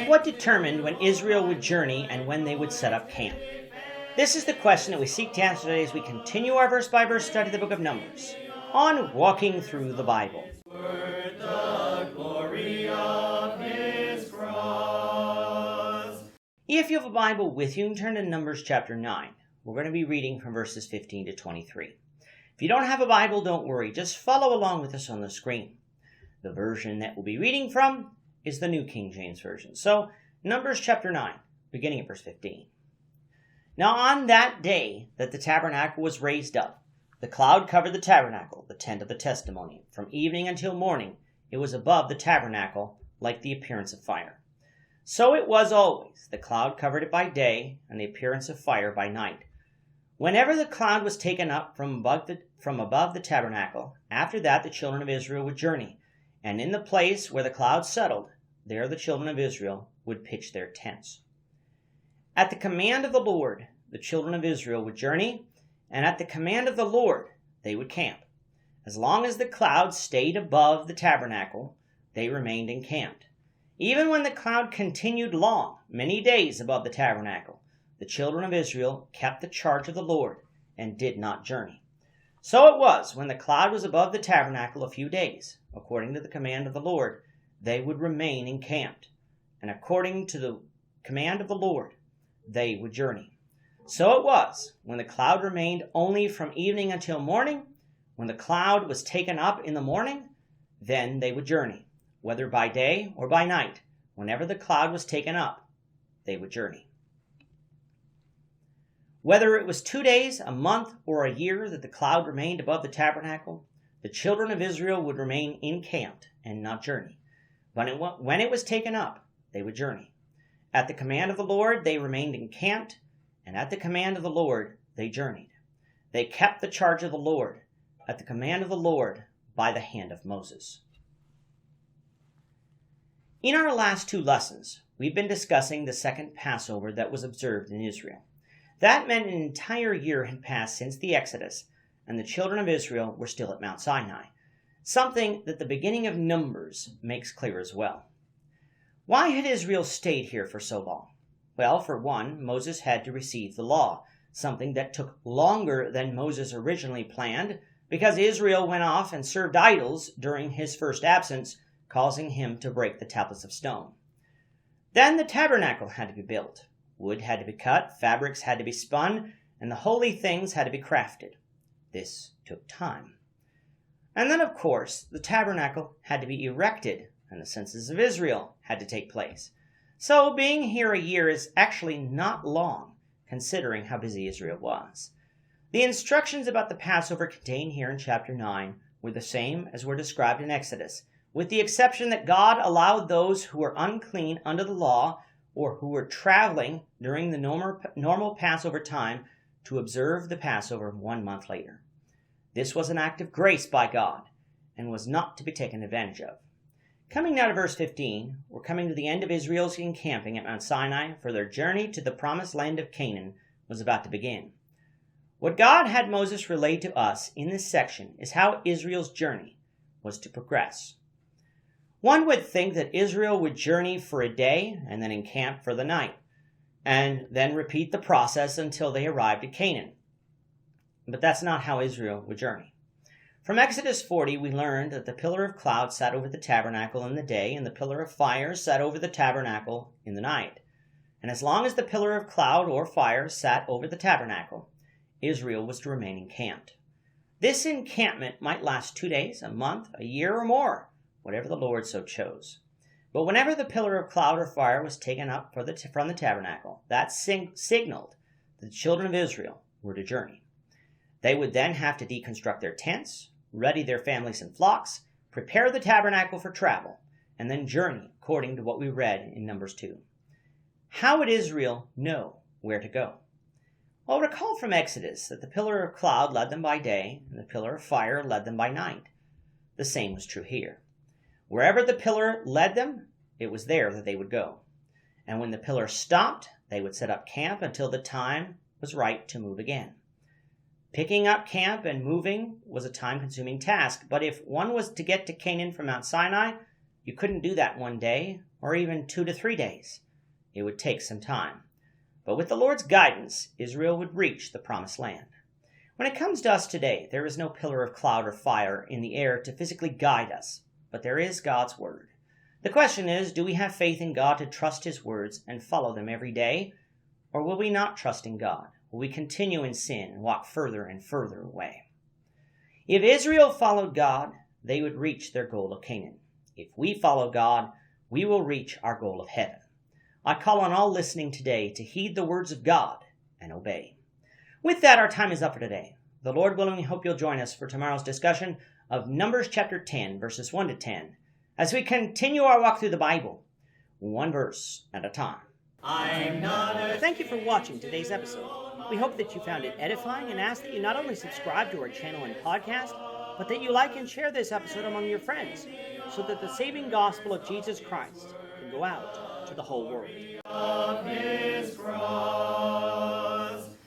What determined when Israel would journey and when they would set up camp? This is the question that we seek to answer today as we continue our verse-by-verse study of the book of Numbers on Walking Through the Bible. If you have a Bible with you, you can turn to Numbers chapter 9. We're going to be reading from verses 15 to 23. If you don't have a Bible, don't worry. Just follow along with us on the screen. The version that we'll be reading from is the New King James Version. So, Numbers chapter 9, beginning at verse 15. Now on that day that the tabernacle was raised up, the cloud covered the tabernacle, the tent of the testimony. From evening until morning, it was above the tabernacle like the appearance of fire. So it was always. The cloud covered it by day, and the appearance of fire by night. Whenever the cloud was taken up from above the tabernacle, after that the children of Israel would journey, and in the place where the cloud settled, there the children of Israel would pitch their tents. At the command of the Lord, the children of Israel would journey, and at the command of the Lord, they would camp. As long as the cloud stayed above the tabernacle, they remained encamped. Even when the cloud continued long, many days above the tabernacle, the children of Israel kept the charge of the Lord and did not journey. So it was, when the cloud was above the tabernacle a few days, according to the command of the Lord, they would remain encamped, and according to the command of the Lord, they would journey. So it was, when the cloud remained only from evening until morning, when the cloud was taken up in the morning, then they would journey, whether by day or by night. Whenever the cloud was taken up, they would journey. Whether it was 2 days, a month, or a year that the cloud remained above the tabernacle, the children of Israel would remain encamped and not journey. When it was taken up, they would journey. At the command of the Lord, they remained encamped, and at the command of the Lord, they journeyed. They kept the charge of the Lord, at the command of the Lord, by the hand of Moses. In our last 2 lessons, we've been discussing the second Passover that was observed in Israel. That meant an entire year had passed since the Exodus, and the children of Israel were still at Mount Sinai, something that the beginning of Numbers makes clear as well. Why had Israel stayed here for so long? Well, for one, Moses had to receive the law, something that took longer than Moses originally planned, because Israel went off and served idols during his first absence, causing him to break the tablets of stone. Then the tabernacle had to be built. Wood had to be cut, fabrics had to be spun, and the holy things had to be crafted. This took time. And then, of course, the tabernacle had to be erected, and the census of Israel had to take place. So being here a year is actually not long, considering how busy Israel was. The instructions about the Passover contained here in chapter 9 were the same as were described in Exodus, with the exception that God allowed those who were unclean under the law or who were traveling during the normal Passover time to observe the Passover 1 month later. This was an act of grace by God and was not to be taken advantage of. Coming now to verse 15, we're coming to the end of Israel's encamping at Mount Sinai, for their journey to the promised land of Canaan was about to begin. What God had Moses relate to us in this section is how Israel's journey was to progress. One would think that Israel would journey for a day and then encamp for the night, and then repeat the process until they arrived at Canaan. But that's not how Israel would journey. From Exodus 40, we learned that the pillar of cloud sat over the tabernacle in the day, and the pillar of fire sat over the tabernacle in the night. And as long as the pillar of cloud or fire sat over the tabernacle, Israel was to remain encamped. This encampment might last 2 days, a month, a year, or more, whatever the Lord so chose. But whenever the pillar of cloud or fire was taken up from the tabernacle, that signaled that the children of Israel were to journey. They would then have to deconstruct their tents, ready their families and flocks, prepare the tabernacle for travel, and then journey according to what we read in Numbers 2. How would Israel know where to go? Well, recall from Exodus that the pillar of cloud led them by day, and the pillar of fire led them by night. The same was true here. Wherever the pillar led them, it was there that they would go. And when the pillar stopped, they would set up camp until the time was right to move again. Picking up camp and moving was a time-consuming task, but if one was to get to Canaan from Mount Sinai, you couldn't do that one day or even 2 to 3 days. It would take some time. But with the Lord's guidance, Israel would reach the promised land. When it comes to us today, there is no pillar of cloud or fire in the air to physically guide us, but there is God's Word. The question is, do we have faith in God to trust His words and follow them every day? Or will we not trust in God? Will we continue in sin and walk further and further away? If Israel followed God, they would reach their goal of Canaan. If we follow God, we will reach our goal of heaven. I call on all listening today to heed the words of God and obey. With that, our time is up for today. The Lord willing, we hope you'll join us for tomorrow's discussion of Numbers chapter 10, verses 1 to 10, as we continue our walk through the Bible, one verse at a time. Thank you for watching today's episode. We hope that you found it edifying and ask that you not only subscribe to our channel and podcast, but that you like and share this episode among your friends, so that the saving gospel of Jesus Christ can go out to the whole world.